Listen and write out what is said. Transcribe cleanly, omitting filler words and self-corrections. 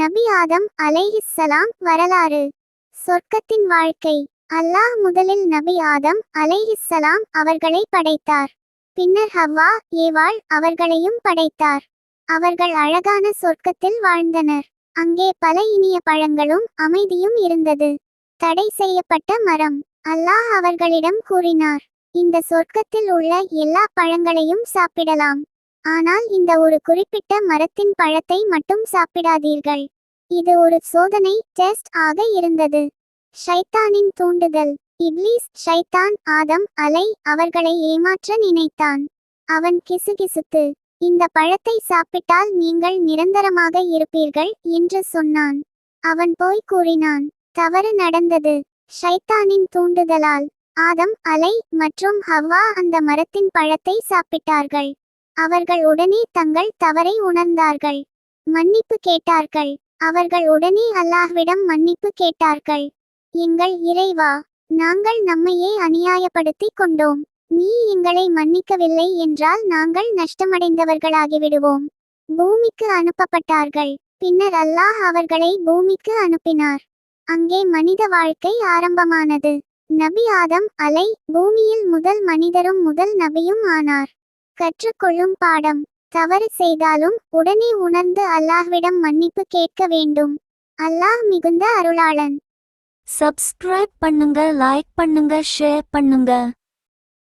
நபி ஆதம் அலைஹிஸ்ஸலாம் வரலாறு. சொர்க்கத்தின் வாழ்க்கை. அல்லாஹ் முதலில் நபி ஆதம் அலைஹிஸ்ஸலாம் அவர்களை படைத்தார். பின்னர் ஹவ்வா ஏவாள் அவர்களையும் படைத்தார். அவர்கள் அழகான சொர்க்கத்தில் வாழ்ந்தனர். அங்கே பல இனிய பழங்களும் அமைதியும் இருந்தது. தடை செய்யப்பட்ட மரம். அல்லாஹ் அவர்களிடம் கூறினார், இந்த சொர்க்கத்தில் உள்ள எல்லா பழங்களையும் சாப்பிடலாம், ஆனால் இந்த ஒரு குறிப்பிட்ட மரத்தின் பழத்தை மட்டும் சாப்பிடாதீர்கள். இது ஒரு சோதனை டெஸ்ட் ஆக இருந்தது. ஷைத்தானின் தூண்டுதல். இப்லீஸ் ஷைத்தான் ஆதம் அவர்களை ஏமாற்ற நினைத்தான். அவன் கிசுகிசுத்து, இந்த பழத்தை சாப்பிட்டால் நீங்கள் நிரந்தரமாக இருப்பீர்கள் என்று சொன்னான். அவன் போய் கூறினான். தவறு நடந்தது. ஷைத்தானின் தூண்டுதலால் ஆதம் மற்றும் ஹவ்வா அந்த மரத்தின் பழத்தை சாப்பிட்டார்கள். அவர்கள் உடனே தங்கள் தவறை உணர்ந்தார்கள். மன்னிப்பு கேட்டார்கள். அவர்கள் உடனே அல்லாஹ்விடம் மன்னிப்பு கேட்டார்கள். எங்கள் இறைவா, நாங்கள் நம்மையே அநியாயப்படுத்தி கொண்டோம். நீ எங்களை மன்னிக்கவில்லை என்றால் நாங்கள் நஷ்டமடைந்தவர்களாகிவிடுவோம். பூமிக்கு அனுப்பப்பட்டார்கள். பின்னர் அல்லாஹ் அவர்களை பூமிக்கு அனுப்பினார். அங்கே மனித வாழ்க்கை ஆரம்பமானது. நபி ஆதம் பூமியில் முதல் மனிதரும் முதல் நபியும் ஆனார். கற்றுக்கொள்ளும் பாடம். தவறு செய்தாலும் உடனே உணர்ந்து அல்லாஹ்விடம் மன்னிப்பு கேட்க வேண்டும். அல்லாஹ் மிகுந்த அருளாளன். சப்ஸ்கிரைப் பண்ணுங்க, லைக் பண்ணுங்க, ஷேர் பண்ணுங்க.